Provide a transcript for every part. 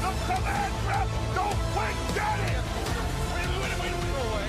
The command rep, don't quit, get it! Wait, throw away.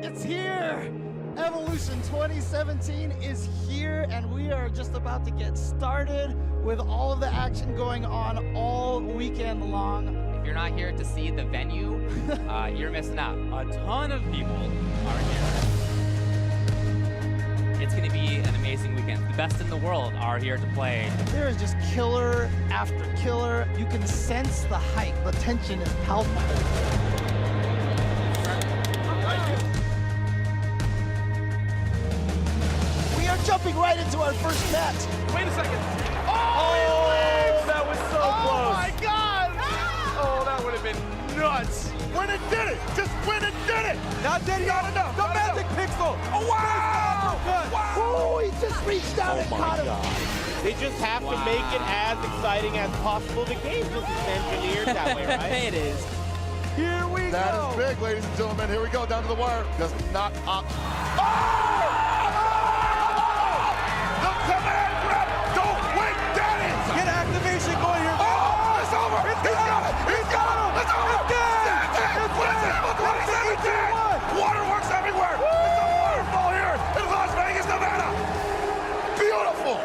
It's here! Evolution 2017 is here, and we are just about to get started with all of the action going on all weekend long. If you're not here to see the venue, you're missing out. A ton of people are here. It's going to be an amazing weekend. The best in the world are here to play. There is just killer after killer. You can sense the hype. The tension is palpable. Jumping right into our first match. Wait a second. Oh, that was so close. Oh my God! Oh, that would have been nuts. When it did it! Just when it did it! Not enough. The magic pixel. Oh, wow! Oh, he just reached out and caught him. They just have to make it as exciting as possible. The game just is engineered that way, right? It is. Here we go. That is big, ladies and gentlemen. Here we go, down to the wire. Does not up. Get activation going here. Oh, it's over! He's got it! It's over! It's 2017! Waterworks everywhere! It's a waterfall here in Las Vegas, Nevada! Beautiful!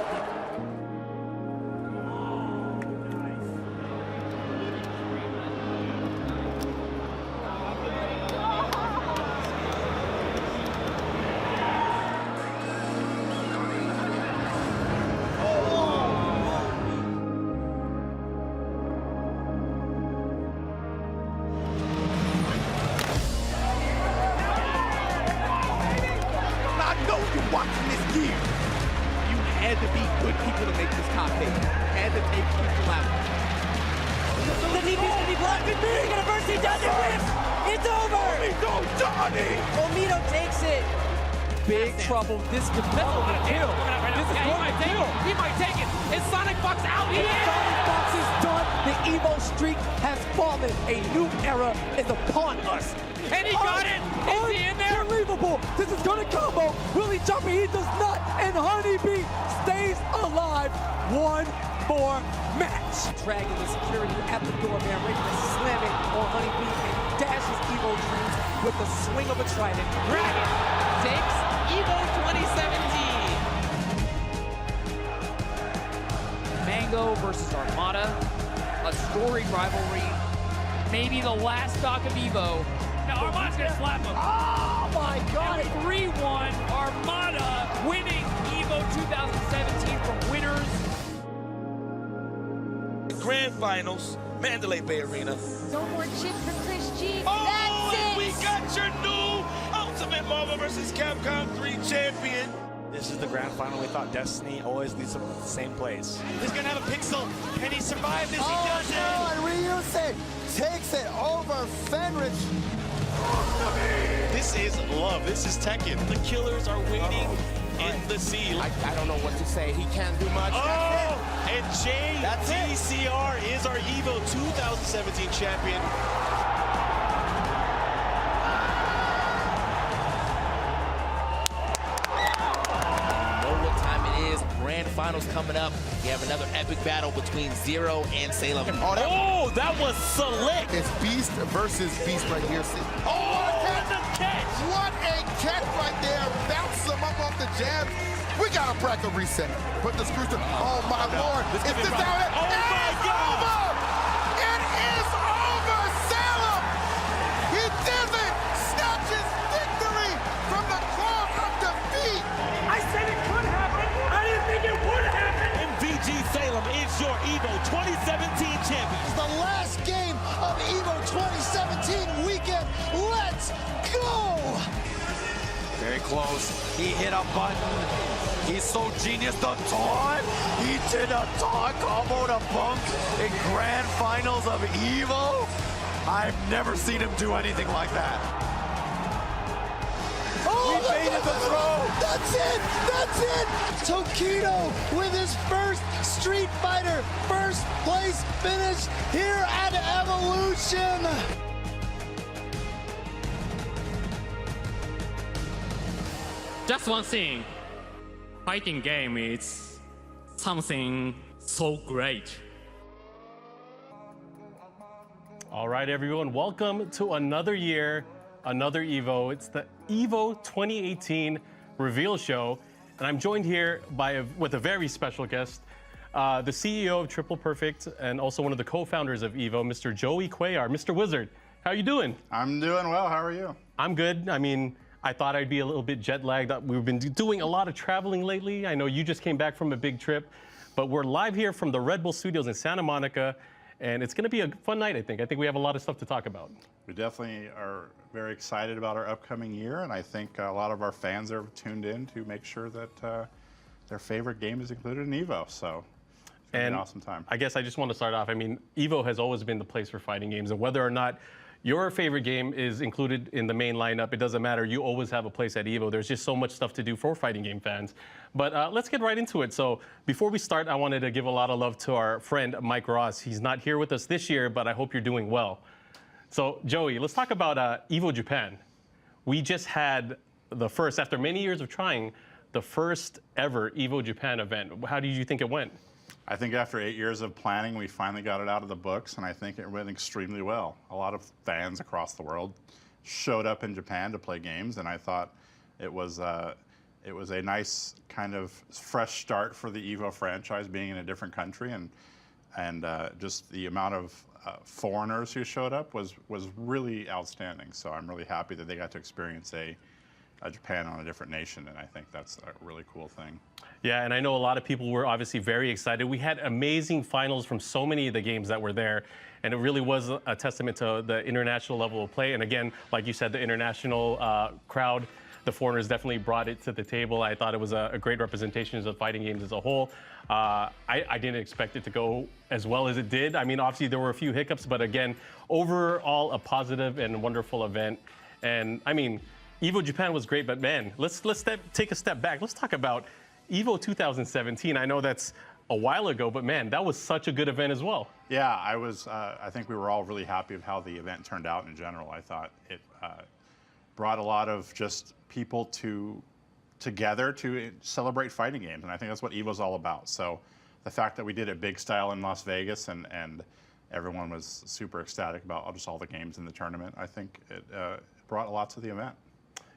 Watching this gear, you had to be good people to make this top 8. Had to take people out. The DP's gonna be blocked. He's gonna burst. He does it. Whips. It's over. Go, Johnny! Omito takes it. Big trouble. This could be a kill. This is going to kill. He might take it. His Sonic Fox out. Sonic Fox is done. The Evo streak has fallen. A new era is upon us. And he got it. Is he in there? Unbelievable. This is gonna combo. Will he jump it? He does not. And Honeybee stays alive. One more match. Dragging the security at the door, man, ready to slam it on Honeybee and dashes Evo dreams with the swing of a trident. Dragon takes Evo 2017. Mango versus Armada. A storied rivalry. Maybe the last stock of Evo. Now Armada's gonna slap him. Oh my God! 3-1. Armada winning Evo 2017 from winners. Grand Finals, Mandalay Bay Arena. No more chip for Chris G. Oh, That's and it. we got your new Ultimate Marvel vs. Capcom 3 champion. This is the grand final. We thought Destiny always leads them to the same place. He's going to have a pixel. Can he survive this? He Oh does no, and Ryusen takes it over Fenrich. This is love. This is Tekken. The killers are waiting in the sea. I don't know what to say. He can't do much. Oh, and JTCR is our Evo 2017 champion. Grand Finals coming up. We have another epic battle between Zero and Salem. Oh, that was select. It's Beast versus Beast right here. Oh, what a catch! What a catch right there. Bounce him up off the jab. We got a bracket reset. Put the screws to, oh my Lord. Is this how it? Oh my God! very close. He hit a button. He's so genius. The taunt. He did a taunt combo to Punk in grand finals of EVO. I've never seen him do anything like that. Oh, he baited the throw. That's it. That's it. Tokido with his first Street Fighter first place finish here at Evolution. Just one thing, fighting game is something so great. All right, everyone, welcome to another year, another EVO. It's the EVO 2018 reveal show, and I'm joined here with a very special guest, the CEO of Triple Perfect and also one of the co-founders of EVO, Mr. Joey Cuellar. Mr. Wizard, how you doing? I'm doing well. How are you? I'm good. I mean, I thought I'd be a little bit jet lagged. We've been doing a lot of traveling lately. I know you just came back from a big trip, but we're live here from the Red Bull Studios in Santa Monica, and it's going to be a fun night, I think. I think we have a lot of stuff to talk about. We definitely are very excited about our upcoming year, and I think a lot of our fans are tuned in to make sure that their favorite game is included in EVO. So it's going to be an awesome time. I guess I just want to start off. I mean, EVO has always been the place for fighting games, and whether or not your favorite game is included in the main lineup, it doesn't matter. You always have a place at EVO. There's just so much stuff to do for fighting game fans. But let's get right into it. So before we start, I wanted to give a lot of love to our friend Mike Ross. He's not here with us this year, but I hope you're doing well. So Joey, let's talk about EVO Japan. We just had the first, after many years of trying, the first ever EVO Japan event. How did you think it went? I think after 8 years of planning, we finally got it out of the books, and I think it went extremely well. A lot of fans across the world showed up in Japan to play games, and I thought it was a nice kind of fresh start for the EVO franchise, being in a different country, and just the amount of foreigners who showed up was really outstanding. So I'm really happy that they got to experience a Japan on a different nation, and I think that's a really cool thing. Yeah, and I know a lot of people were obviously very excited. We had amazing finals from so many of the games that were there, and it really was a testament to the international level of play. And again, like you said, the international crowd, the foreigners definitely brought it to the table. I thought it was a great representation of fighting games as a whole. I didn't expect it to go as well as it did. I mean, obviously there were a few hiccups, but again, overall a positive and wonderful event. And I mean, EVO Japan was great, but man, let's take a step back. Let's talk about EVO 2017. I know that's a while ago, but man, that was such a good event as well. Yeah, I think we were all really happy with how the event turned out in general. I thought it brought a lot of just people together to celebrate fighting games, and I think that's what EVO's all about. So the fact that we did it big style in Las Vegas and everyone was super ecstatic about just all the games in the tournament, I think it brought a lot to the event.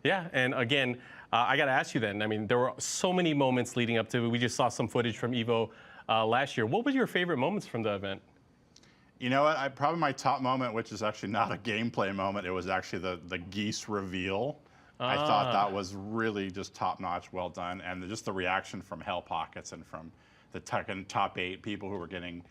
Yeah, and again, I got to ask you then, I mean, there were so many moments leading up to it. We just saw some footage from EVO last year. What were your favorite moments from the event? You know what, probably my top moment, which is actually not a gameplay moment, it was actually the geese reveal. I thought that was really just top-notch, well done, and just the reaction from Hell Pockets and from the top 8 people who were getting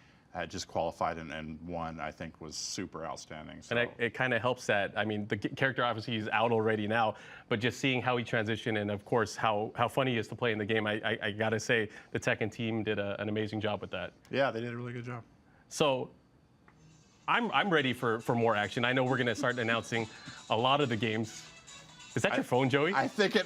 just qualified and won, I think was super outstanding. So. And it kind of helps that, I mean, the character obviously is out already now, but just seeing how he transitioned and of course how fun he is to play in the game, I gotta say the Tekken team did an amazing job with that. Yeah, they did a really good job. So I'm ready for more action. I know we're gonna start announcing a lot of the games. Is that your phone, Joey? I think I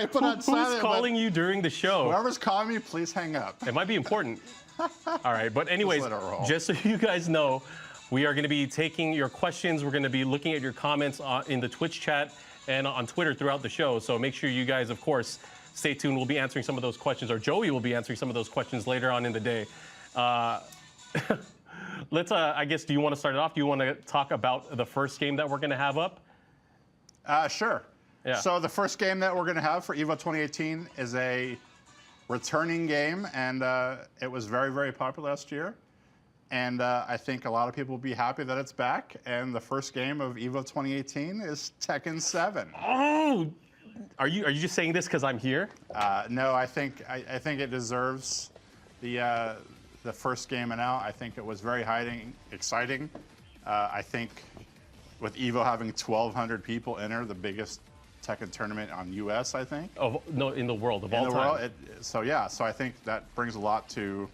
put on silent. Who's calling you during the show? Whoever's calling me, please hang up. It might be important. All right, but anyways, just so you guys know, we are going to be taking your questions. We're going to be looking at your comments in the Twitch chat and on Twitter throughout the show. So make sure you guys, of course, stay tuned. We'll be answering some of those questions, or Joey will be answering some of those questions later on in the day. Let's, I guess, do you want to start it off? Do you want to talk about the first game that we're going to have up? Sure. Yeah. So the first game that we're going to have for EVO 2018 is a returning game, and it was very, very popular last year. And I think a lot of people will be happy that it's back. And the first game of EVO 2018 is Tekken 7. Oh, are you just saying this because I'm here? No, I think it deserves the first game out. I think it was very exciting. I think with EVO having 1,200 people enter, the biggest Tekken tournament on US, I think. No, in the world of In all the time. world, so I think that brings a lot to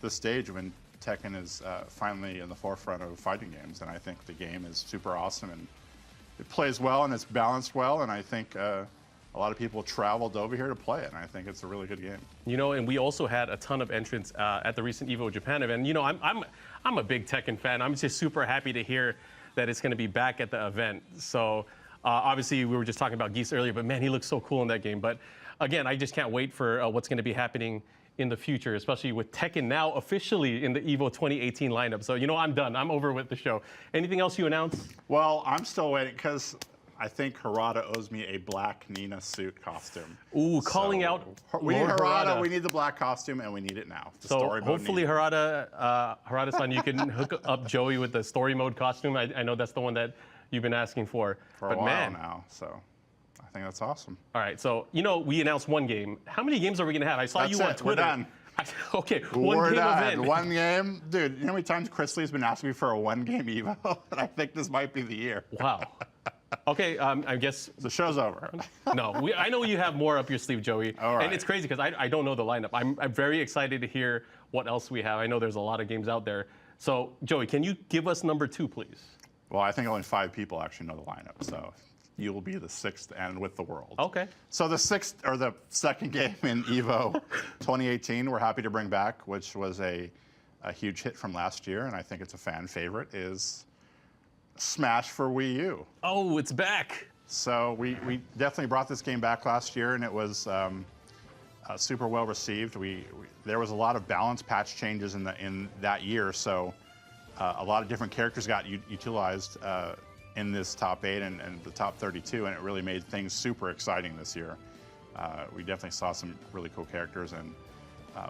the stage when Tekken is finally in the forefront of fighting games, and I think the game is super awesome, and it plays well, and it's balanced well, and I think a lot of people traveled over here to play it, and I think it's a really good game. You know, and we also had a ton of entrants at the recent EVO Japan event. You know, I'm a big Tekken fan. I'm just super happy to hear that it's going to be back at the event. So obviously we were just talking about Geese earlier, but man, he looks so cool in that game. But again, I just can't wait for what's going to be happening in the future, especially with Tekken now officially in the EVO 2018 lineup. So, you know, I'm done. I'm over with the show. Anything else you announce? Well, I'm still waiting because I think Harada owes me a black Nina suit costume. Ooh, calling out. We need Lord Harada. We need the black costume, and we need it now. The so story mode hopefully, Harada-san, you can hook up Joey with the story mode costume. I know that's the one that you've been asking for. For a while now, so I think that's awesome. All right, so, you know, we announced one game. How many games are we going to have? I saw you on Twitter. We're done. Okay, We're game done. event. One game. Dude, you know how many times Chris Lee's been asking me for a one-game EVO? And I think this might be the year. Wow. Okay, I guess the show's over. No, I know you have more up your sleeve, Joey. All right. And it's crazy because I don't know the lineup. I'm very excited to hear what else we have. I know there's a lot of games out there. So, Joey, can you give us number 2, please? Well, I think only 5 people actually know the lineup, so you will be the 6th and with the world. Okay. So the second game in EVO 2018, we're happy to bring back, which was a huge hit from last year, and I think it's a fan favorite, is Smash for Wii U. Oh, it's back. So we definitely brought this game back last year, and it was super well received. There was a lot of balance patch changes in that year, so a lot of different characters got utilized in this top 8 and the top 32, and it really made things super exciting this year. We definitely saw some really cool characters, and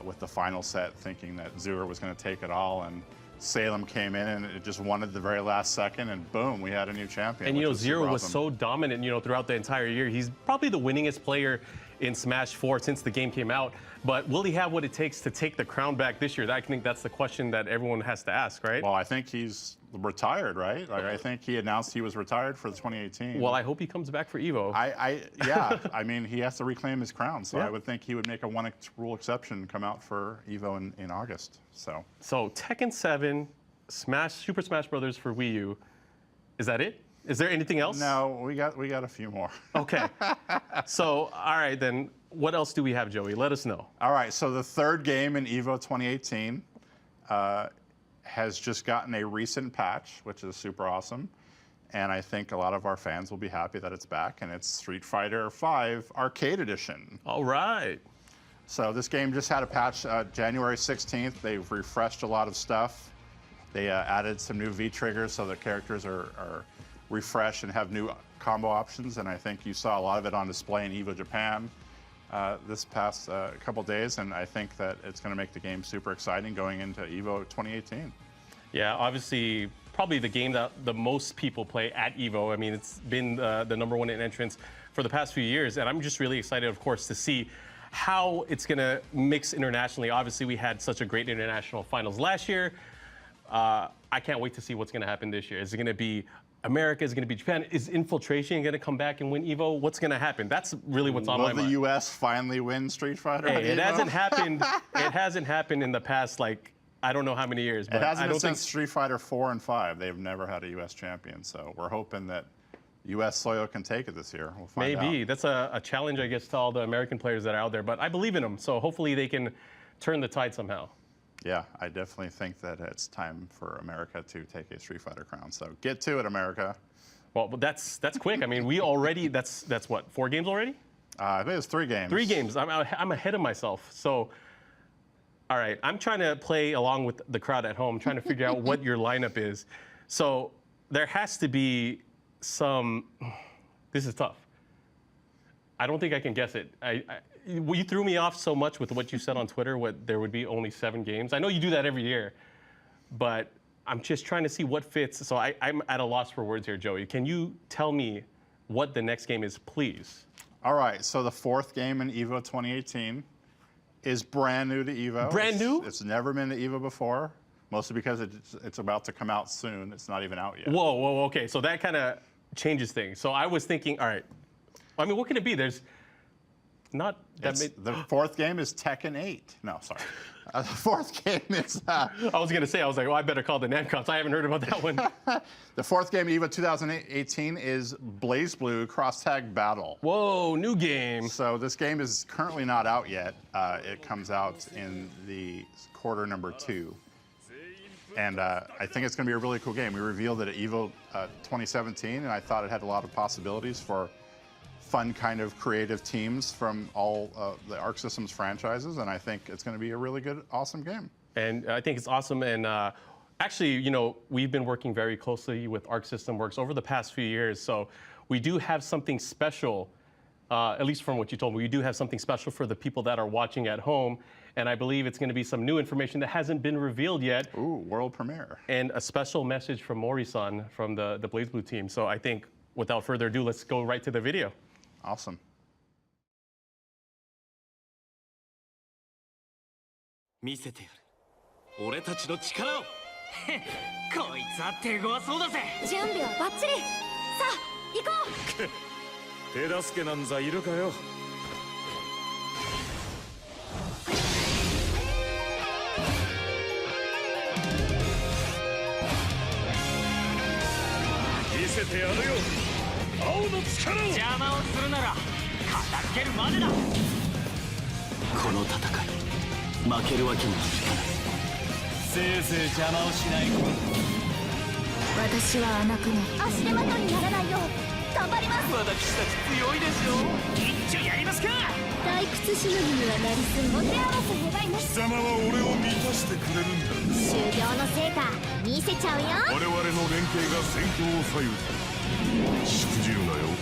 with the final set, thinking that Zura was going to take it all, and Salem came in and it just won at the very last second, and boom, we had a new champion. And you know, Zero was so dominant, you know, throughout the entire year. He's probably the winningest player in Smash 4 since the game came out. But will he have what it takes to take the crown back this year? I think that's the question that everyone has to ask, right? Well, I think he's retired, right? Like, I think he announced he was retired for the 2018. Well, I hope he comes back for EVO. Yeah, I mean, he has to reclaim his crown, so Yeah. I would think he would make a one-rule exception come out for EVO in August. So Tekken 7, Super Smash Brothers for Wii U. Is that it? Is there anything else? No, we got a few more. Okay. So, all right, then, what else do we have, Joey? Let us know. All right, so the third game in EVO 2018 has just gotten a recent patch, which is super awesome. And I think a lot of our fans will be happy that it's back, and it's Street Fighter V Arcade Edition. All right. So this game just had a patch January 16th. They've refreshed a lot of stuff. They added some new V-triggers so the characters are refreshed and have new combo options, and I think you saw a lot of it on display in EVO Japan this past couple days, and I think that it's going to make the game super exciting going into EVO 2018. Yeah, obviously, probably the game that the most people play at EVO. I mean, it's been the #1 in entrance for the past few years, and I'm just really excited, of course, to see how it's going to mix internationally. Obviously, we had such a great international finals last year. I can't wait to see what's going to happen this year. Is it going to be America? Is it going to be Japan? Is Infiltration going to come back and win EVO? What's going to happen? That's really what's on my mind. Will the U.S. finally win Street Fighter? Hey, it hasn't happened. It hasn't happened in the past, like, I don't know how many years. But it hasn't I don't been think since Street Fighter 4 and 5. They've never had a U.S. champion, so we're hoping that U.S. soil can take it this year. We'll find out. Maybe. That's a challenge, I guess, to all the American players that are out there. But I believe in them, so hopefully they can turn the tide somehow. Yeah, I definitely think that it's time for America to take a Street Fighter crown. So get to it, America. Well, that's quick. I mean, we already, that's what, 4 games already? I think it's 3 games. 3 games. I'm ahead of myself. So, all right, I'm trying to play along with the crowd at home, trying to figure out what your lineup is. So there has to be some, this is tough. I don't think I can guess it. You threw me off so much with what you said on Twitter, there would be only 7 games. I know you do that every year, but I'm just trying to see what fits. So I'm at a loss for words here, Joey. Can you tell me what the next game is, please? All right, so the 4th game in EVO 2018 is brand new to EVO. Brand new? It's never been to EVO before, mostly because it's about to come out soon. It's not even out yet. Whoa, okay. So that kind of changes things. So I was thinking, all right, I mean, what can it be? There's not that many. The fourth game is Tekken 8. No, sorry. The fourth game is... I was going to say, I was like, well, I better call the Namcoms. I haven't heard about that one. The fourth game, EVO 2018, is Blaze Blue Cross Tag Battle. Whoa, new game. So this game is currently not out yet. It comes out in the quarter number 2. And I think it's going to be a really cool game. We revealed it at EVO 2017, and I thought it had a lot of possibilities for fun kind of creative teams from all the Arc Systems franchises, and I think it's going to be a really good, awesome game. And I think it's awesome. And actually, you know, we've been working very closely with Arc System Works over the past few years. So we do have something special, at least from what you told me, we do have something special for the people that are watching at home. And I believe it's going to be some new information that hasn't been revealed yet. Ooh, world premiere. And a special message from Mori-san from the Blaze Blue team. So I think without further ado, let's go right to the video. Awesome. 見せてやる俺たちの力をこいつは手強そうだぜ準備はバッチリさあ行こう手助けなんざいるかよ見せてやるよ青の力を邪魔をするなら片付けるまでだこの戦い負けるわけにはいかないせいぜい邪魔をしないこと私は甘くない足手まといにならないよう頑張ります私たち強いでしょ一丁やりますか退屈しのぎにはなりそうお手合わせ願います貴様は俺を満たしてくれるんだ修行の成果見せちゃうよ我々の連携が戦況を左右するしくじるなよよし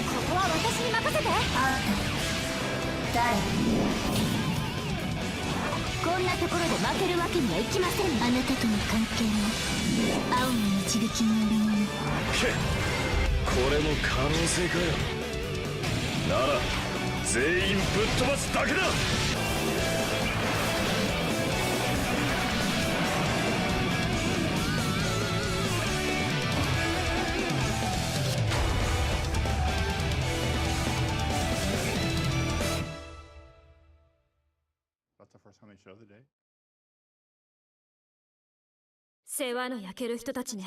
ここは私に任せて誰こんなところで負けるわけにはいきませんあなたとの関係も青の導きによるものこれも可能性かよなら全員ぶっ飛ばすだけだ世話の焼ける人たちね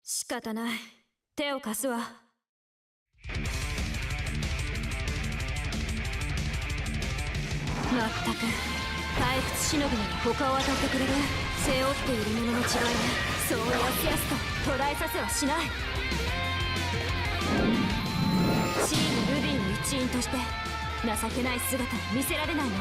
仕方ない手を貸すわまったく退屈しのぎなら他を当たってくれる背負っているものの違いねそうやすやすと途絶えさせはしないチームルビーの一員として情けない姿を見せられないの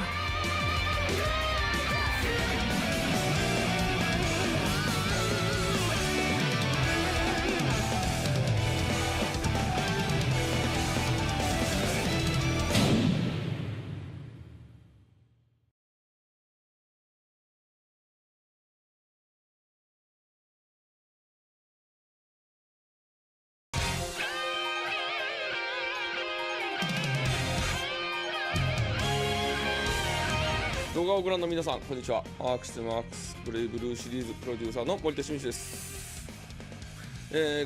動画をご覧の皆さん、こんにちは。アークシスマークスブレイブルーシリーズプロデューサーの森田真一です。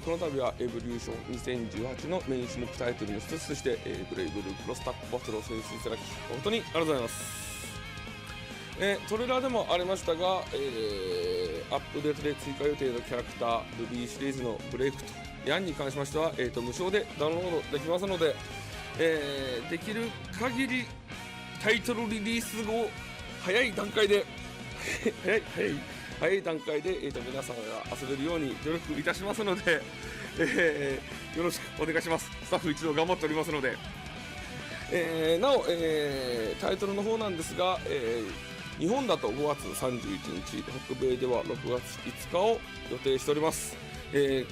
この度はエボリューション2018のメイン種目タイトルの一つとして、ブレイブルークロスタックバトルを選出いただき、本当にありがとうございます。トレーラーでもありましたが、アップデートで追加予定のキャラクター、ルビーシリーズのブレイクとヤンに関しましては、無償でダウンロードできますので、できる限りタイトルリリース後、早い段階で早い段階で、皆さんが遊べるように努力いたしますので、よろしくお願いします。スタッフ一同頑張っておりますので、なお、タイトルの方なんですが、日本だと5月31日、北米では6月5日を予定しております。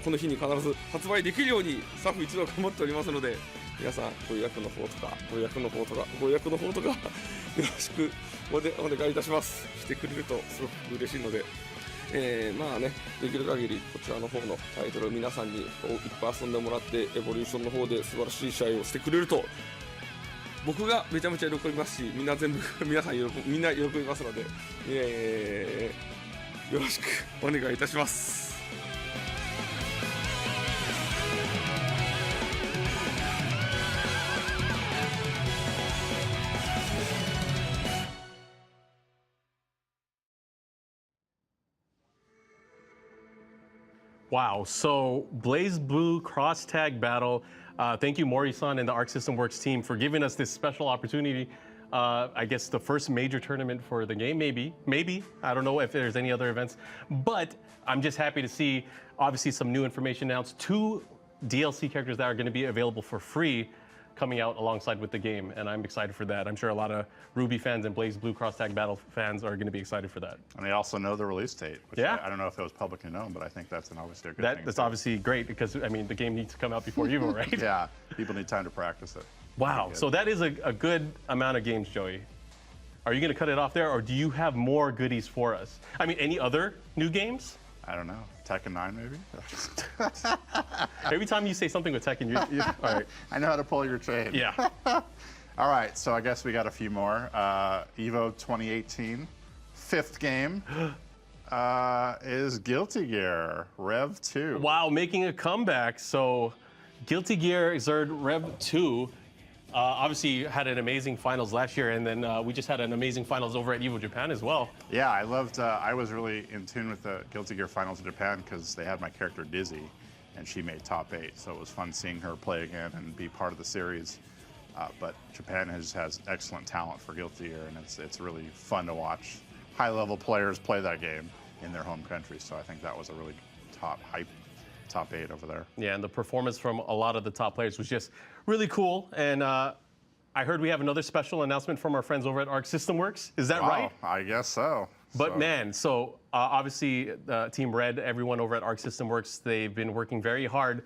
この日に必ず発売できるようにスタッフ一同頑張っておりますので、皆さんご予約の方とかよろしくお願いいたします。してくれるとすごく嬉しいので、まあね、できる限りこちらの方のタイトルを皆さんにいっぱい遊んでもらって、エボリューションの方で素晴らしい試合をしてくれると僕がめちゃめちゃ喜びますし、皆さんみんな喜びますので、よろしくお願いいたします。Wow. So Blaze Blue cross tag battle. Thank you, Mori-san and the Arc System Works team for giving us this special opportunity. I guess the first major tournament for the game, maybe. I don't know if there's any other events, but I'm just happy to see, obviously, some new information announced. 2 DLC characters that are going to be available for free coming out alongside with the game, and I'm excited for that. I'm sure a lot of Ruby fans and Blaze Blue Cross Tag Battle fans are going to be excited for that. And they also know the release date, which Yeah. I don't know if it was publicly known, but I think that's obviously a good thing. That's obviously great because, I mean, the game needs to come out before Evo, right? Yeah, people need time to practice it. Wow, so that is a good amount of games, Joey. Are you going to cut it off there, or do you have more goodies for us? I mean, any other new games? I don't know. Tekken 9, maybe? Every time you say something with Tekken, you all right. I know how to pull your chain. Yeah. All right, so I guess we got a few more. Evo 2018, 5th game is Guilty Gear Rev 2. Wow, making a comeback. So Guilty Gear Xrd Rev 2 obviously had an amazing finals last year, and then we just had an amazing finals over at Evo Japan as well. Yeah, I loved, I was really in tune with the Guilty Gear finals in Japan because they had my character Dizzy, and she made top 8, so it was fun seeing her play again and be part of the series. But Japan has excellent talent for Guilty Gear, and it's really fun to watch high-level players play that game in their home country, so I think that was a really top 8 over there. Yeah, and the performance from a lot of the top players was just really cool. And I heard we have another special announcement from our friends over at Arc System Works. Is that right? I guess so. But man, so obviously Team Red, everyone over at Arc System Works, they've been working very hard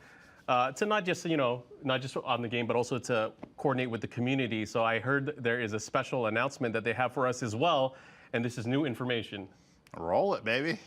to not just on the game, but also to coordinate with the community. So I heard there is a special announcement that they have for us as well, and this is new information. Roll it, baby.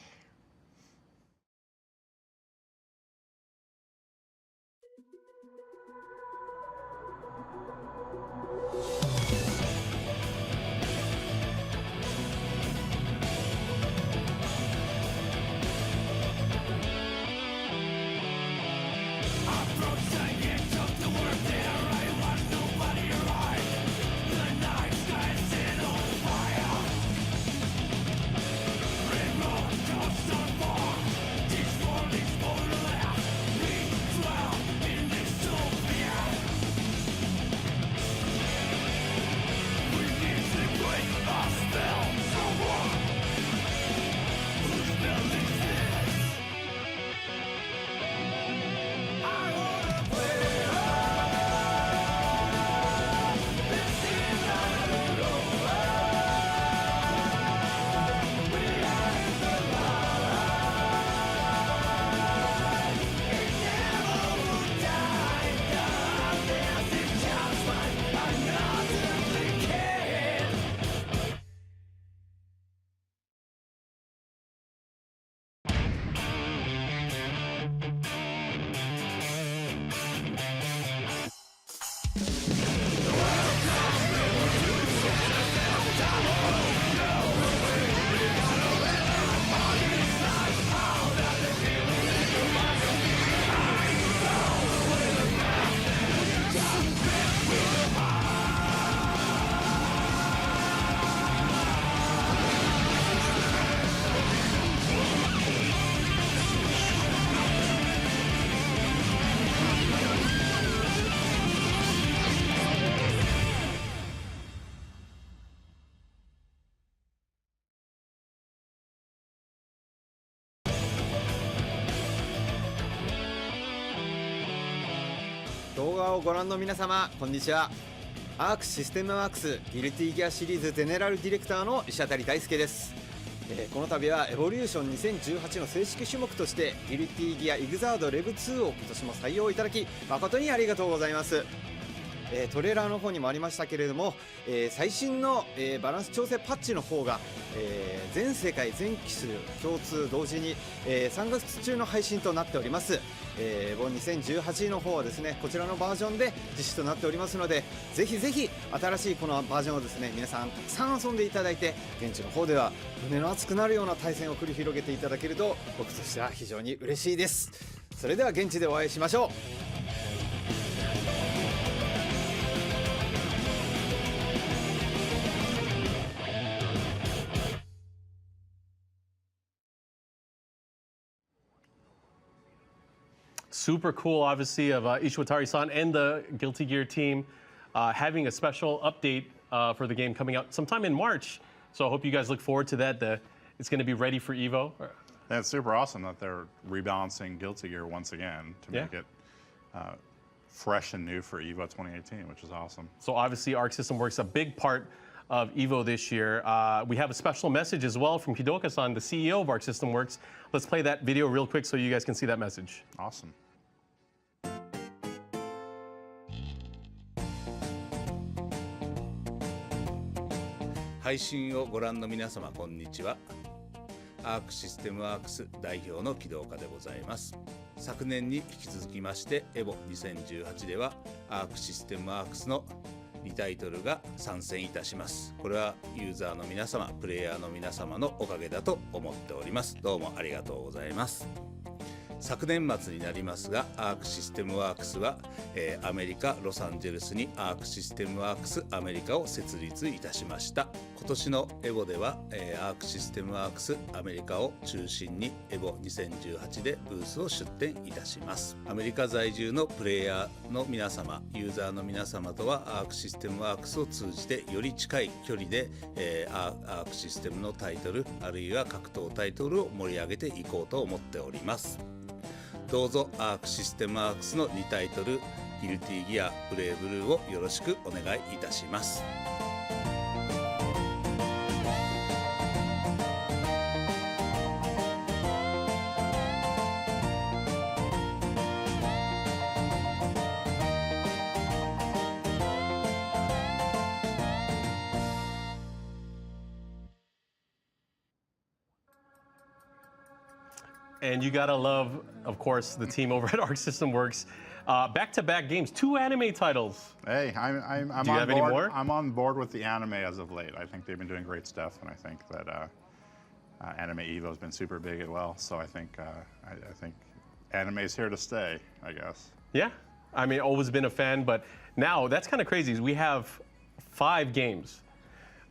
動画をご覧の皆様、こんにちは。アークシステムワークスギルティギアシリーズゼネラルディレクターの石渡大輔です。この度はエボリューション2018の正式種目としてギルティギアイグザードレブ2を今年も採用いただき誠にありがとうございます。トレーラーの方にもありましたけれども、最新の、バランス調整パッチの方が、全世界全機種共通同時に、3月中の配信となっております。2018の方はですねこちらのバージョンで実施となっておりますので、ぜひぜひ新しいこのバージョンをですね皆さんたくさん遊んでいただいて、現地の方では胸の熱くなるような対戦を繰り広げていただけると僕としては非常に嬉しいです。それでは現地でお会いしましょう。super cool, obviously, of Ishwatari-san and the Guilty Gear team having a special update for the game coming out sometime in March. So I hope you guys look forward to that. It's going to be ready for EVO. And it's super awesome that they're rebalancing Guilty Gear once again to make it fresh and new for EVO 2018, which is awesome. So obviously Arc System Works a big part of EVO this year. We have a special message as well from Hidoka-san, the CEO of Arc System Works. Let's play that video real quick so you guys can see that message. Awesome. 配信をご覧の皆様こんにちは。アークシステムワークス代表の木戸岡でございます。昨年に引き続きましてエボ2018ではアークシステムワークスの2タイトルが参戦いたします。これはユーザーの皆様、プレイヤーの皆様のおかげだと思っております。どうもありがとうございます。昨年末になりますが、アークシステムワークスは、アメリカ・ロサンゼルスにアークシステムワークスアメリカを設立いたしました。今年のエボでは、アークシステムワークスアメリカを中心にエボ2018でブースを出展いたします。アメリカ在住のプレイヤーの皆様、ユーザーの皆様とはアークシステムワークスを通じてより近い距離で、アークシステムのタイトルあるいは格闘タイトルを盛り上げていこうと思っております。どうぞアークシステムワークスの2タイトルギルティギアブレイブルーをよろしくお願いいたします。And you gotta love, of course, the team over at Arc System Works. Back-to-back games, 2 anime titles. Hey, I'm Do you on have board. any more? I'm on board with the anime as of late. I think they've been doing great stuff, and I think that Anime Evo has been super big as well. So I think anime is here to stay, I guess. Yeah, I mean, always been a fan, but now that's kind of crazy. We have 5 games.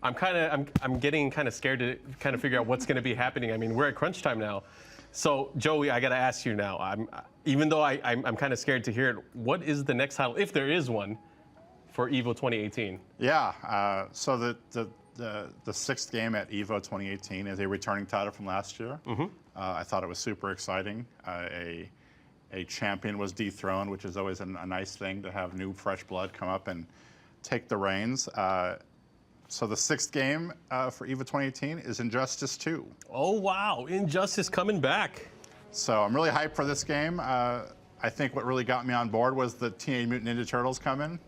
I'm getting kind of scared to kind of figure out what's going to be happening. I mean, we're at crunch time now. So Joey, I got to ask you now. Even though I'm kind of scared to hear it, what is the next title, if there is one, for EVO 2018? Yeah. So the 6th game at EVO 2018 is a returning title from last year. I thought it was super exciting. A champion was dethroned, which is always a nice thing to have new, fresh blood come up and take the reins. So the 6th game for EVO 2018 is Injustice 2. Oh, wow. Injustice coming back. So I'm really hyped for this game. I think what really got me on board was the Teenage Mutant Ninja Turtles coming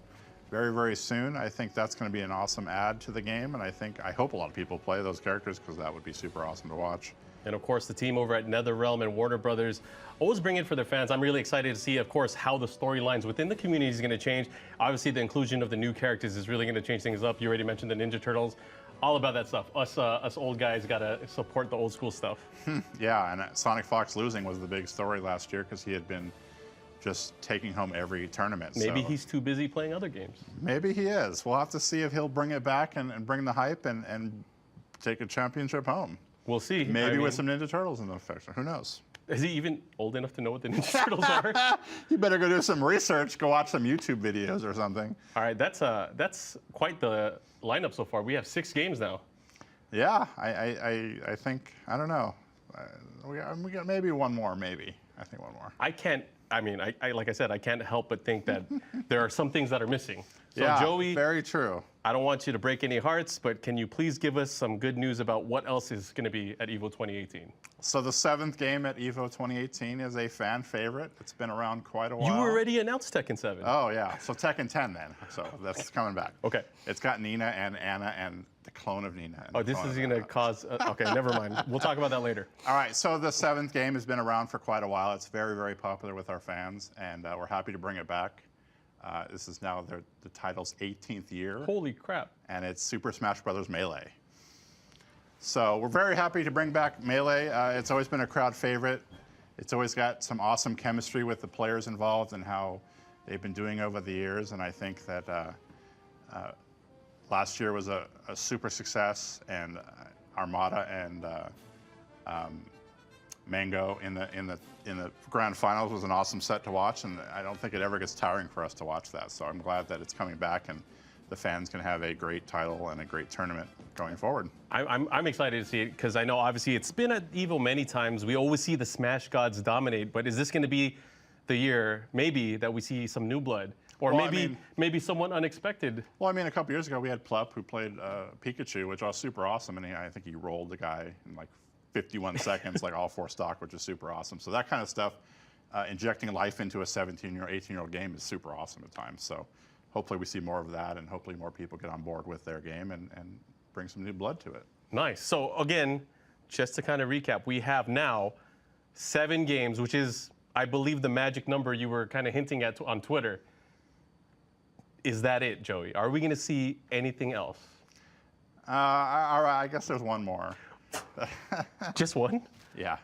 very, very soon. I think that's going to be an awesome add to the game, and I hope a lot of people play those characters because that would be super awesome to watch. And of course, the team over at NetherRealm and Warner Brothers always bring it for their fans. I'm really excited to see, of course, how the storylines within the community is going to change. Obviously, the inclusion of the new characters is really going to change things up. You already mentioned the Ninja Turtles. All about that stuff. Us old guys got to support the old school stuff. Yeah, and Sonic Fox losing was the big story last year because he had been just taking home every tournament. Maybe he's too busy playing other games. Maybe he is. We'll have to see if he'll bring it back and bring the hype and take a championship home. We'll see. Maybe with some Ninja Turtles in the picture. Who knows? Is he even old enough to know what the Ninja Turtles are? You better go do some research. Go watch some YouTube videos or something. All right, that's quite the lineup so far. We have 6 games now. Yeah, I think, I don't know. We got maybe one more, maybe. I think one more. Like I said, I can't help but think that there are some things that are missing. So yeah, Joey, very true. I don't want you to break any hearts, but can you please give us some good news about what else is going to be at EVO 2018? So the 7th game at EVO 2018 is a fan favorite. It's been around quite a while. You already announced Tekken 7. Oh, yeah. So Tekken 10 then. So that's coming back. Okay. It's got Nina and Anna and the clone of Nina. Oh, this is going to cause... okay, never mind. We'll talk about that later. All right, so the 7th game has been around for quite a while. It's very, very popular with our fans, and we're happy to bring it back. This is now the title's 18th year. Holy crap. And it's Super Smash Bros. Melee. So we're very happy to bring back Melee. It's always been a crowd favorite. It's always got some awesome chemistry with the players involved and how they've been doing over the years. And I think that last year was a super success, and Armada and Mango in the grand finals was an awesome set to watch, and I don't think it ever gets tiring for us to watch that. So I'm glad that it's coming back, and the fans can have a great title and a great tournament going forward. I'm excited to see it because I know obviously it's been at EVO many times. We always see the Smash gods dominate, but is this going to be the year maybe that we see some new blood? Or Well, maybe someone unexpected. Well, I mean, a couple years ago we had Plup who played Pikachu, which was super awesome, and I think he rolled the guy in like 51 seconds, like all 4 stock, which is super awesome. So that kind of stuff, injecting life into a 17 or 18-year-old game is super awesome at times. So hopefully we see more of that, and hopefully more people get on board with their game and bring some new blood to it. Nice. So again, just to kind of recap, we have now 7 games, which is, I believe, the magic number you were kind of hinting at on Twitter. Is that it, Joey? Are we going to see anything else? I guess there's one more. Just one? Yeah.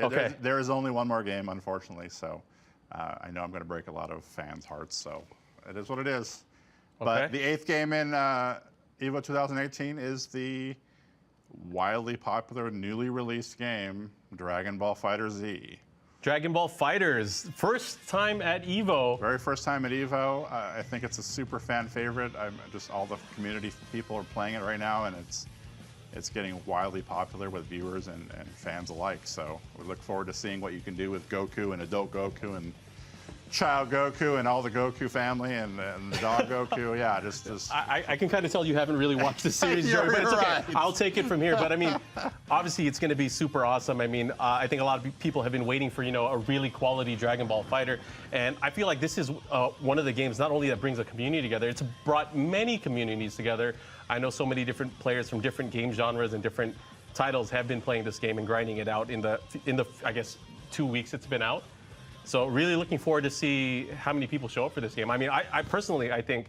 Okay. There is only one more game, unfortunately, so I know I'm going to break a lot of fans' hearts, so it is what it is. But the 8th game in EVO 2018 is the wildly popular, newly released game, Dragon Ball FighterZ. Dragon Ball FighterZ, first time at EVO. Very first time at EVO. I think it's a super fan favorite. Just all the community people are playing it right now, and it's getting wildly popular with viewers and fans alike. So we look forward to seeing what you can do with Goku and adult Goku and child Goku and all the Goku family and the dog Goku. Yeah, just. I can kind of tell you haven't really watched the series, Joey, but it's okay. Right. I'll take it from here. But I mean, obviously it's going to be super awesome. I mean, I think a lot of people have been waiting for, a really quality Dragon Ball fighter. And I feel like this is one of the games not only that brings a community together, it's brought many communities together. I know so many different players from different game genres and different titles have been playing this game and grinding it out in the I guess 2 weeks it's been out. So really looking forward to see how many people show up for this game. I mean, I personally, I think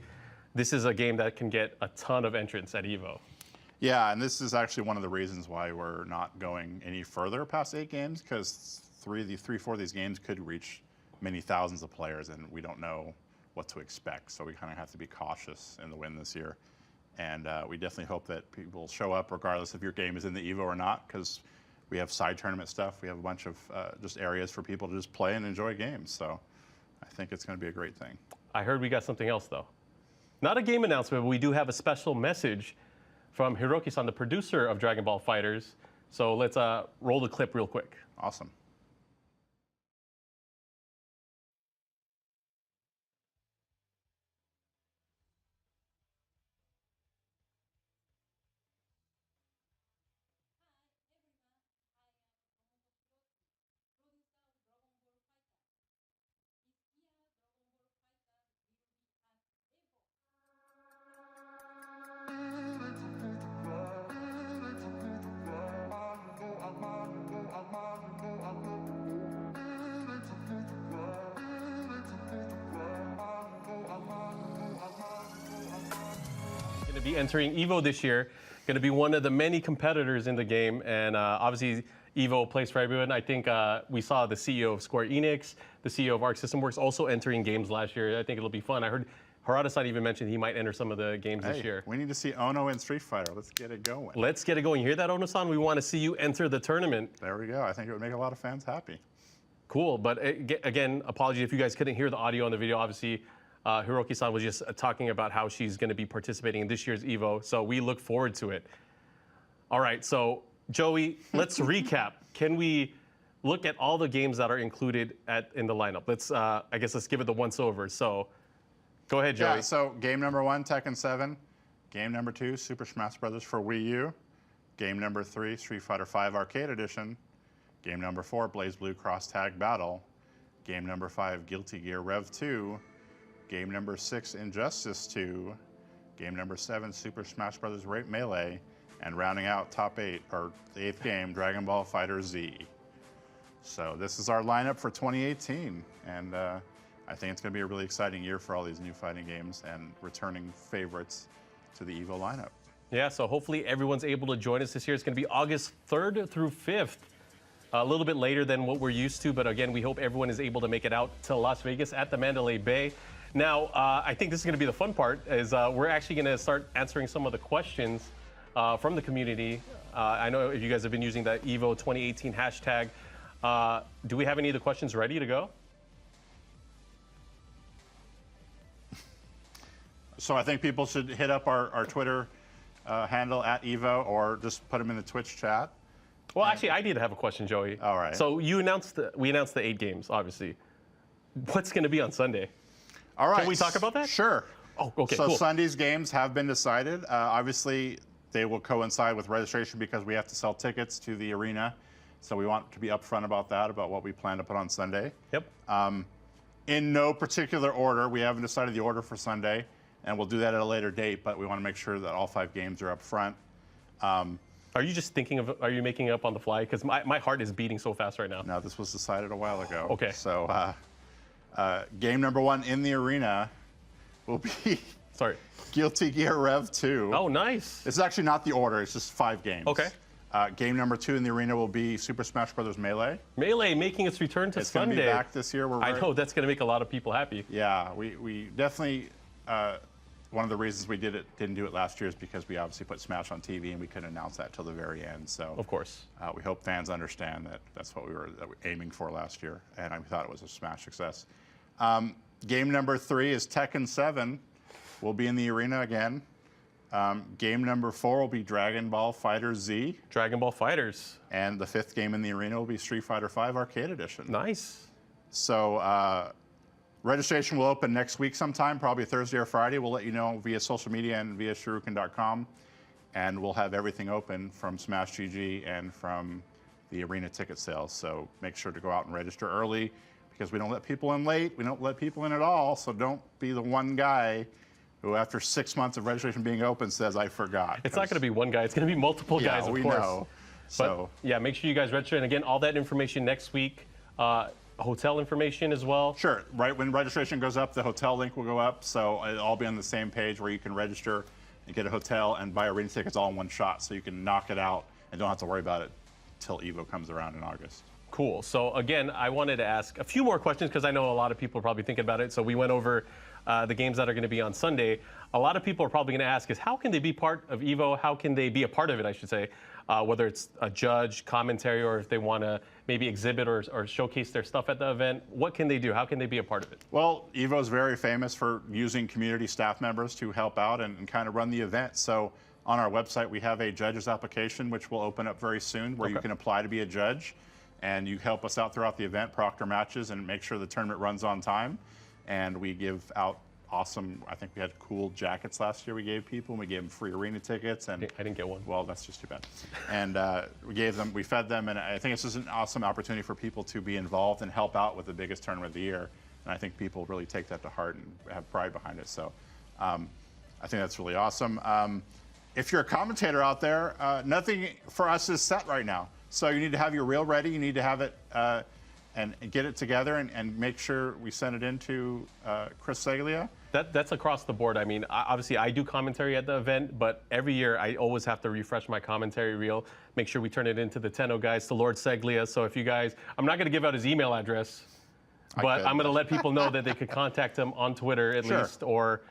this is a game that can get a ton of entrants at EVO. Yeah, and this is actually one of the reasons why we're not going any further past 8 games, because 4 of these games could reach many thousands of players, and we don't know what to expect. So we kind of have to be cautious in the win this year. And we definitely hope that people show up regardless if your game is in the EVO or not, because we have side tournament stuff. We have a bunch of just areas for people to just play and enjoy games. So I think it's going to be a great thing. I heard we got something else, though. Not a game announcement, but we do have a special message from Hiroki-san, the producer of Dragon Ball FighterZ. So let's roll the clip real quick. Awesome. Going to be entering EVO this year. Going to be one of the many competitors in the game, and obviously EVO plays for everyone. I think we saw the CEO of Square Enix, the CEO of Arc System Works also entering games last year. I think it'll be fun. I heard Harada-san even mentioned he might enter some of the games this year. We need to see Ono in Street Fighter. Let's get it going. Let's get it going. You hear that, Ono-san? We want to see you enter the tournament. There we go. I think it would make a lot of fans happy. Cool, but again, apologies if you guys couldn't hear the audio on the video. Obviously, Hiroki-san was just talking about how she's going to be participating in this year's EVO, so we look forward to it. All right, so Joey, let's recap. Can we look at all the games that are included in the lineup? Let's, I guess, let's give it the once-over. So, go ahead, Joey. Yeah, so game number 1, Tekken 7. Game number 2, Super Smash Bros. For Wii U. Game number 3, Street Fighter V Arcade Edition. Game number 4, BlazBlue Cross Tag Battle. Game number 5, Guilty Gear Rev 2. Game number 6, Injustice 2. Game number 7, Super Smash Bros. Melee. And rounding out top 8, or the 8th game, Dragon Ball FighterZ. So this is our lineup for 2018. And I think it's going to be a really exciting year for all these new fighting games and returning favorites to the EVO lineup. Yeah, so hopefully everyone's able to join us this year. It's going to be August 3rd through 5th. A little bit later than what we're used to, but again, we hope everyone is able to make it out to Las Vegas at the Mandalay Bay. Now, I think this is going to be the fun part, is we're actually going to start answering some of the questions from the community. I know you guys have been using the EVO 2018 hashtag. Do we have any of the questions ready to go? So I think people should hit up our Twitter handle at Evo, or just put them in the Twitch chat. Well, actually, I did have a question, Joey. All right. So we announced the 8 games, obviously. What's going to be on Sunday? All right. Can we talk about that? Sure. Oh, okay, So cool. Sunday's games have been decided. Obviously, they will coincide with registration because we have to sell tickets to the arena. So we want to be upfront about that, about what we plan to put on Sunday. Yep. In no particular order. We haven't decided the order for Sunday, and we'll do that at a later date, but we want to make sure that all 5 games are up front. Are you just thinking of, are you making it up on the fly? Because my heart is beating so fast right now. No, this was decided a while ago. Okay. So game number 1 in the arena will be Guilty Gear Rev 2. Oh, nice. This is actually not the order. It's just 5 games. Okay. Game number 2 in the arena will be Super Smash Bros. Melee. Melee making its return to It's Sunday. going to be back this year. I know, that's going to make a lot of people happy. Yeah, we definitely, one of the reasons we didn't do it last year is because we obviously put Smash on TV and we couldn't announce that till the very end. So of course, we hope fans understand that that's what we were aiming for last year, and I thought it was a Smash success. Game number 3 is Tekken 7. We'll be in the arena again. Game number 4 will be Dragon Ball Fighter Z. Dragon Ball Fighters. And the 5th game in the arena will be Street Fighter V Arcade Edition. Nice. So registration will open next week sometime, probably Thursday or Friday. We'll let you know via social media and via Shuriken.com. And we'll have everything open from Smash GG and from the arena ticket sales. So make sure to go out and register early, because we don't let people in late. We don't let people in at all. So don't be the one guy who, after 6 months of registration being open, says, I forgot. It's not going to be one guy. It's going to be multiple guys, of we course. know. So but, yeah, make sure you guys register. And again, all that information next week. Hotel information as well. Sure. Right when registration goes up, the hotel link will go up. So it'll all be on the same page where you can register and get a hotel and buy arena tickets all in one shot. So you can knock it out and don't have to worry about it till Evo comes around in August. Cool. So again, I wanted to ask a few more questions because I know a lot of people are probably thinking about it. So we went over the games that are going to be on Sunday. A lot of people are probably going to ask is, how can they be part of Evo? How can they be a part of it, I should say, whether it's a judge, commentary, or if they want to maybe exhibit or showcase their stuff at the event. What can they do? How can they be a part of it? Well, Evo is very famous for using community staff members to help out and kind of run the event. So on our website, we have a judge's application, which will open up very soon, where you can apply to be a judge. And you help us out throughout the event, proctor matches, and make sure the tournament runs on time. And we give out awesome, I think we had cool jackets last year we gave people, and we gave them free arena tickets. And I didn't get one. Well, that's just too bad. And we fed them, and I think it's just an awesome opportunity for people to be involved and help out with the biggest tournament of the year. And I think people really take that to heart and have pride behind it. So I think that's really awesome. If you're a commentator out there, nothing for us is set right now. So you need to have your reel ready. You need to have it and get it together and make sure we send it in to Chris Seglia. That's across the board. I mean, obviously I do commentary at the event, but every year I always have to refresh my commentary reel, make sure we turn it into the Tenno guys, to Lord Seglia. So if you guys, I'm not going to give out his email address, but I'm going to let people know that they could contact him on Twitter at least, or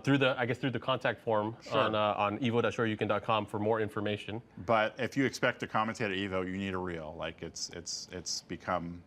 through the contact form on evo.shoryuken.com for more information. But if you expect to commentate at Evo, you need a reel. Like it's become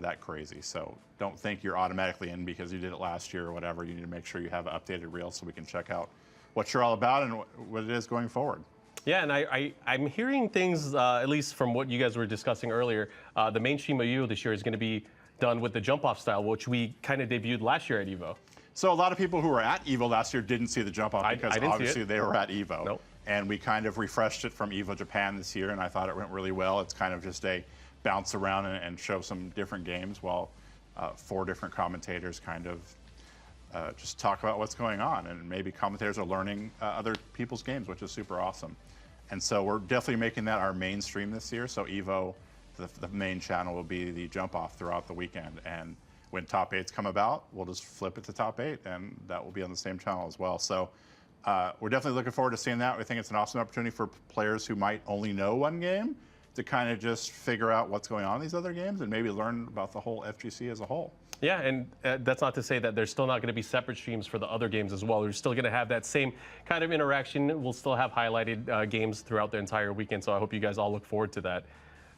that crazy. So don't think you're automatically in because you did it last year or whatever. You need to make sure you have an updated reel so we can check out what you're all about and what it is going forward. Yeah, and I'm hearing things, at least from what you guys were discussing earlier, the mainstream of Evo this year is going to be done with the jump-off style, which we kind of debuted last year at Evo. So a lot of people who were at Evo last year didn't see the jump-off because obviously they were at Evo. Nope. And we kind of refreshed it from Evo Japan this year, and I thought it went really well. It's kind of just a bounce around and show some different games while 4 different commentators kind of just talk about what's going on. And maybe commentators are learning other people's games, which is super awesome. And so we're definitely making that our mainstream this year. So Evo, the main channel, will be the jump-off throughout the weekend. And when top 8s come about, we'll just flip it to top 8, and that will be on the same channel as well. So we're definitely looking forward to seeing that. We think it's an awesome opportunity for players who might only know one game to kind of just figure out what's going on in these other games and maybe learn about the whole FGC as a whole. Yeah, and that's not to say that there's still not going to be separate streams for the other games as well. We're still going to have that same kind of interaction. We'll still have highlighted games throughout the entire weekend, so I hope you guys all look forward to that.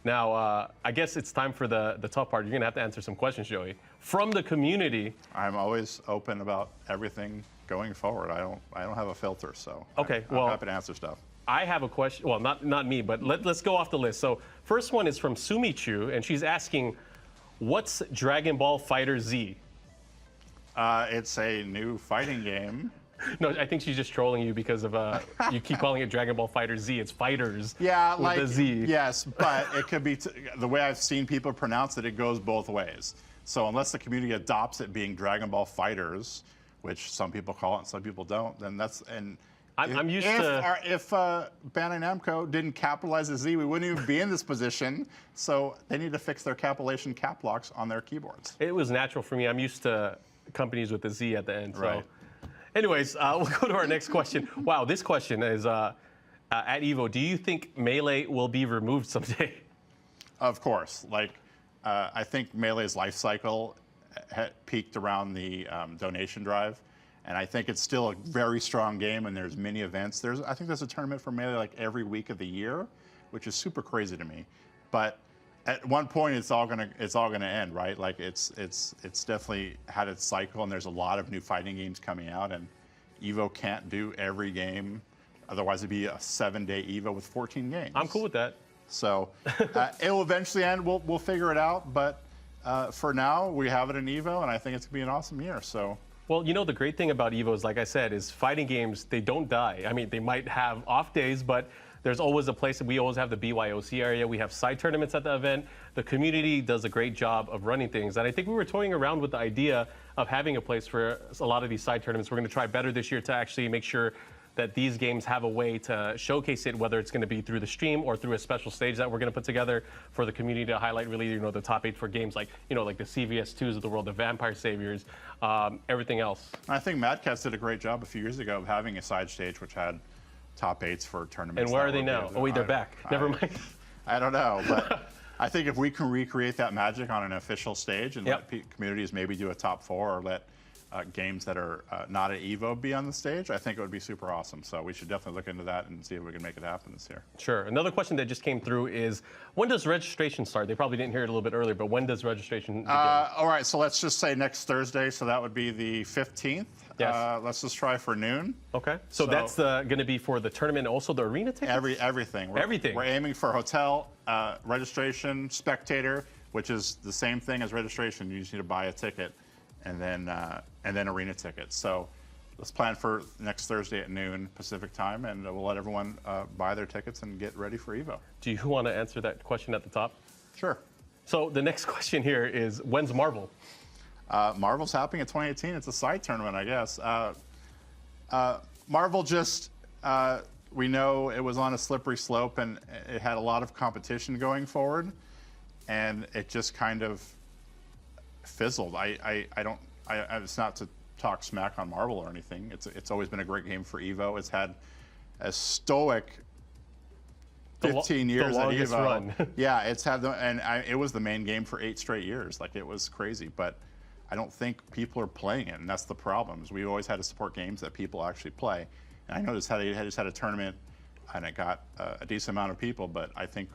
Now, I guess it's time for the tough part. You're going to have to answer some questions, Joey. From the community. I'm always open about everything going forward. I don't have a filter, so okay, I'm happy to answer stuff. I have a question. Well, not me, but let's go off the list. So first one is from Sumichu, and she's asking, what's Dragon Ball Fighter Z? It's a new fighting game. No, I think she's just trolling you because of you keep calling it Dragon Ball Fighter Z. It's fighters. Yeah, with like a Z. yes, but it could be the way I've seen people pronounce it goes both ways. So unless the community adopts it being Dragon Ball Fighters, which some people call it and some people don't, then that's I'm used if, to. If Bandai Namco didn't capitalize the Z, we wouldn't even be in this position. So they need to fix their capitalization cap locks on their keyboards. It was natural for me. I'm used to companies with a Z at the end. So. Right. Anyways, we'll go to our next question. Wow, this question is at Evo. Do you think Melee will be removed someday? Of course. Like, I think Melee's life cycle peaked around the donation drive, and I think it's still a very strong game. And there's many events. I think there's a tournament for Melee like every week of the year, which is super crazy to me. But at one point, it's all gonna end, right? Like it's definitely had its cycle, and there's a lot of new fighting games coming out, and Evo can't do every game. Otherwise, it'd be a 7-day Evo with 14 games. I'm cool with that. So it will eventually end. We'll figure it out, but for now, we have it in Evo, and I think it's gonna be an awesome year. So. Well, you know, the great thing about Evo is, like I said, is fighting games, they don't die. I mean, they might have off days, but there's always a place. We always have the BYOC area. We have side tournaments at the event. The community does a great job of running things. And I think we were toying around with the idea of having a place for a lot of these side tournaments. We're going to try better this year to actually make sure that these games have a way to showcase it, whether it's going to be through the stream or through a special stage that we're going to put together for the community to highlight really, you know, the top 8 for games like, you know, like the CVS2s of the world, the Vampire Saviors, everything else. I think Mad Catz did a great job a few years ago of having a side stage which had top 8s for tournaments. And where are they now? Oh wait, they're back. Never mind. I don't know, but I think if we can recreate that magic on an official stage and let communities maybe do a top 4 or let games that are not at Evo be on the stage, I think it would be super awesome. So we should definitely look into that and see if we can make it happen this year. Sure. Another question that just came through is, when does registration start? They probably didn't hear it a little bit earlier, but when does registration begin? All right, so let's just say next Thursday, so that would be the 15th. Yes. Let's just try for noon. Okay. So that's going to be for the tournament, also the arena tickets? Everything. Everything. We're aiming for hotel, registration, spectator, which is the same thing as registration. You just need to buy a ticket, and then arena tickets. So let's plan for next Thursday at noon Pacific time, and we'll let everyone buy their tickets and get ready for Evo. Do you want to answer that question at the top? Sure. So the next question here is, when's Marvel? Marvel's happening in 2018. It's a side tournament, I guess. Marvel just, we know it was on a slippery slope, and it had a lot of competition going forward, and it just kind of fizzled. It's not to talk smack on Marvel or anything. It's always been a great game for Evo. It's had a stoic 15 years at Evo. Run. Yeah, it's had it was the main game for 8 straight years. Like, it was crazy, but I don't think people are playing it, and that's the problem. Is we always had to support games that people actually play. And I know just had a tournament, and it got a decent amount of people, but I think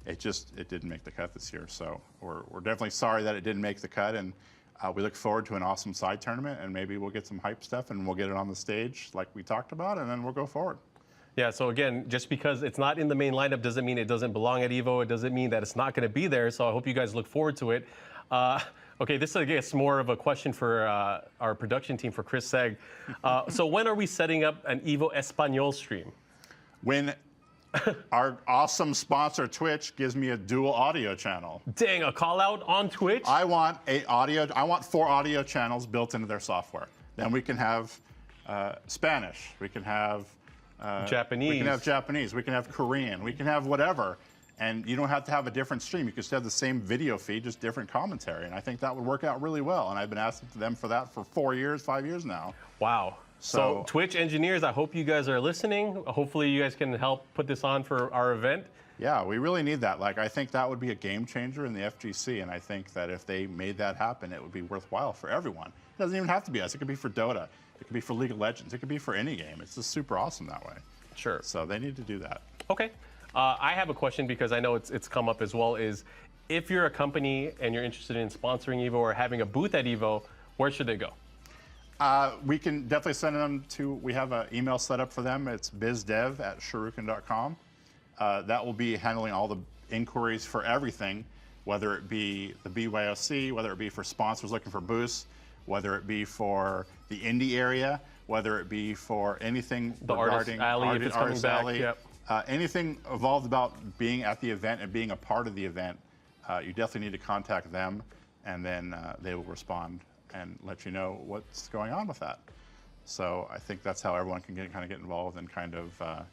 it didn't make the cut this year. So we're definitely sorry that it didn't make the cut, and we look forward to an awesome side tournament, and maybe we'll get some hype stuff, and we'll get it on the stage like we talked about, and then we'll go forward. Yeah, so again, just because it's not in the main lineup doesn't mean it doesn't belong at Evo. It doesn't mean that it's not going to be there, so I hope you guys look forward to it. Okay, this is, I guess, more of a question for our production team, for Chris Seg. So when are we setting up an Evo Espanol stream? When our awesome sponsor, Twitch, gives me a dual audio channel. Dang, a call out on Twitch? I want 4 audio channels built into their software. Then we can have Spanish. We can have Japanese. We can have Japanese. We can have Korean. We can have whatever. And you don't have to have a different stream. You can still have the same video feed, just different commentary. And I think that would work out really well. And I've been asking them for that for 4 years, 5 years now. Wow. So Twitch engineers, I hope you guys are listening. Hopefully you guys can help put this on for our event. Yeah, we really need that. Like, I think that would be a game changer in the FGC. And I think that if they made that happen, it would be worthwhile for everyone. It doesn't even have to be us. It could be for Dota. It could be for League of Legends. It could be for any game. It's just super awesome that way. Sure. So they need to do that. Okay. I have a question because I know it's come up as well. Is if you're a company and you're interested in sponsoring EVO or having a booth at EVO, where should they go? We can definitely send them to, we have an email set up for them. It's bizdev@shuriken.com. That will be handling all the inquiries for everything, whether it be the BYOC, whether it be for sponsors looking for booths, whether it be for the indie area, whether it be for anything The regarding Artist Alley, if it's coming back, Alley, yep. Anything involved about being at the event and being a part of the event, you definitely need to contact them, and then they will respond and let you know what's going on with that. So I think that's how everyone can kind of get involved and kind of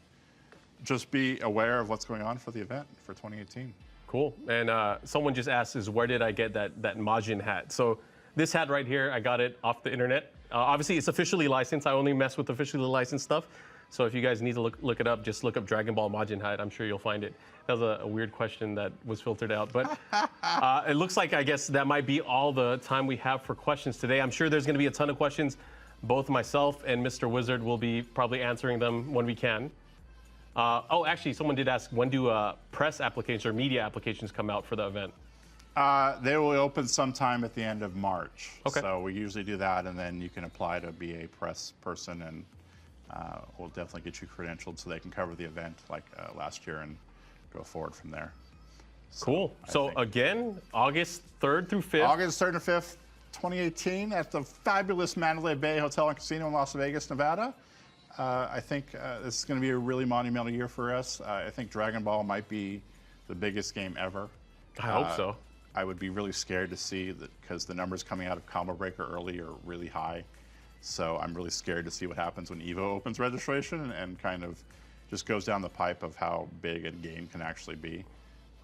just be aware of what's going on for the event for 2018. Cool. And someone just asked, is where did I get that Majin hat? So this hat right here, I got it off the internet. Obviously, it's officially licensed. I only mess with officially licensed stuff. So if you guys need to look it up, just look up Dragon Ball Majin hat. I'm sure you'll find it. That was a weird question that was filtered out. But it looks like, I guess, that might be all the time we have for questions today. I'm sure there's going to be a ton of questions. Both myself and Mr. Wizard will be probably answering them when we can. Oh, actually, someone did ask, when do press applications or media applications come out for the event? They will open sometime at the end of March. Okay. So we usually do that, and then you can apply to be a press person, and we'll definitely get you credentialed so they can cover the event like last year and go forward from there. Cool. So again, August 3rd through 5th. August 3rd and 5th, 2018 at the fabulous Mandalay Bay Hotel and Casino in Las Vegas, Nevada. I think this is going to be a really monumental year for us. I think Dragon Ball might be the biggest game ever. I hope so. I would be really scared to see that because the numbers coming out of Combo Breaker early are really high. So I'm really scared to see what happens when EVO opens registration and kind of just goes down the pipe of how big a game can actually be.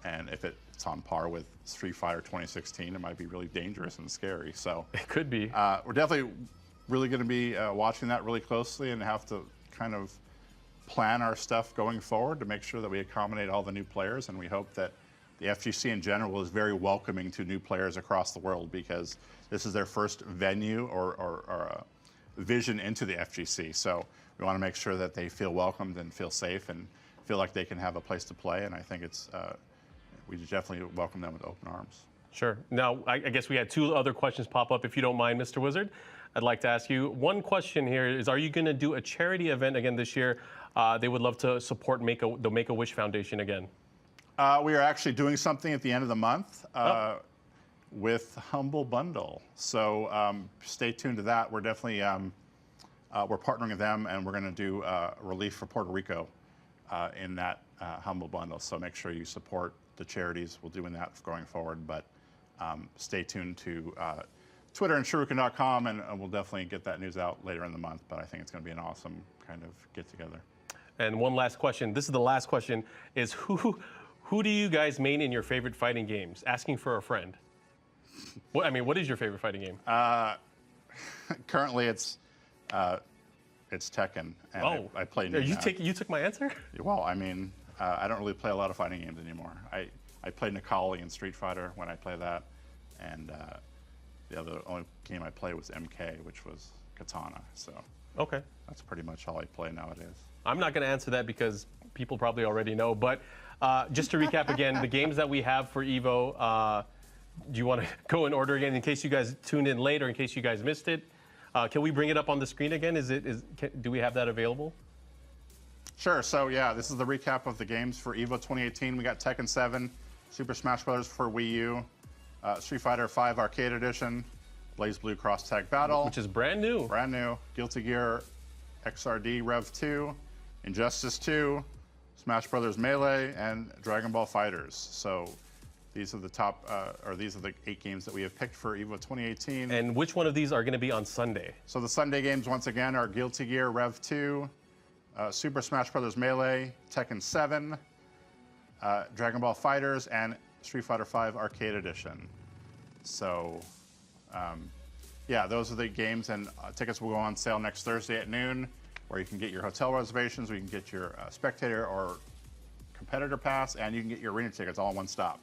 And if it's on par with Street Fighter 2016, it might be really dangerous and scary. So it could be. We're definitely really going to be watching that really closely and have to kind of plan our stuff going forward to make sure that we accommodate all the new players. And we hope that the FGC in general is very welcoming to new players across the world because this is their first venue or vision into the FGC. So we want to make sure that they feel welcomed and feel safe and feel like they can have a place to play. And I think it's we definitely welcome them with open arms. Sure. Now, I guess we had two other questions pop up. If you don't mind, Mr. Wizard, I'd like to ask you. One question here is, are you going to do a charity event again this year? They would love to support the Make-A-Wish Foundation again. We are actually doing something at the end of the month with Humble Bundle. So stay tuned to that. We're definitely we're partnering with them, and we're going to do relief for Puerto Rico in that Humble Bundle. So make sure you support the charities. We'll doing that going forward. But stay tuned to Twitter and shuriken.com, and we'll definitely get that news out later in the month. But I think it's going to be an awesome kind of get-together. And one last question. This is the last question. Is who do you guys main in your favorite fighting games? Asking for a friend. What is your favorite fighting game? Currently, it's Tekken. And I play. You took my answer? Well, I mean, I don't really play a lot of fighting games anymore. I play Nikali in Street Fighter when I play that, and the only game I play was MK, which was Katana. So okay, that's pretty much all I play nowadays. I'm not going to answer that because people probably already know, but just to recap again, the games that we have for EVO, do you want to go in order again in case you guys tuned in late or in case you guys missed it? Can we bring it up on the screen again? Do we have that available? Sure. So yeah, this is the recap of the games for EVO 2018. We got Tekken 7, Super Smash Bros. For Wii U, Street Fighter 5 Arcade Edition, BlazBlue Cross Tag Battle, which is brand new. Brand new. Guilty Gear XRD Rev 2, Injustice 2, Smash Bros. Melee, and Dragon Ball Fighters. So these are the top, these are the 8 games that we have picked for EVO 2018. And which one of these are going to be on Sunday? So the Sunday games, once again, are Guilty Gear Rev 2, Super Smash Bros. Melee, Tekken 7, Dragon Ball Fighters, and Street Fighter 5 Arcade Edition. So, yeah, those are the games, and tickets will go on sale next Thursday at noon, where you can get your hotel reservations, or you can get your spectator or competitor pass, and you can get your arena tickets all in one stop.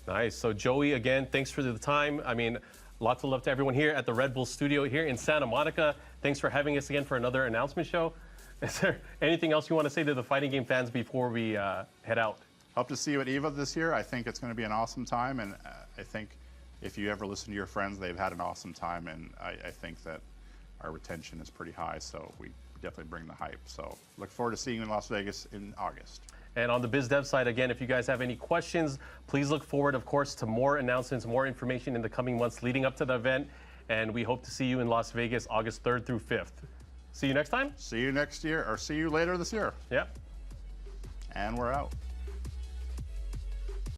Nice. So Joey, again, thanks for the time. I mean, lots of love to everyone here at the Red Bull studio here in Santa Monica. Thanks for having us again for another announcement show. Is there anything else you want to say to the fighting game fans before we head out? Hope to see you at EVO this year. I think it's going to be an awesome time, and I think if you ever listen to your friends, they've had an awesome time, and I think that our retention is pretty high, so we definitely bring the hype. So look forward to seeing you in Las Vegas in August. And on the BizDev side, again, if you guys have any questions, please look forward, of course, to more announcements, more information in the coming months leading up to the event. And we hope to see you in Las Vegas August 3rd through 5th. See you next time? See you next year, or see you later this year. Yep. And we're out.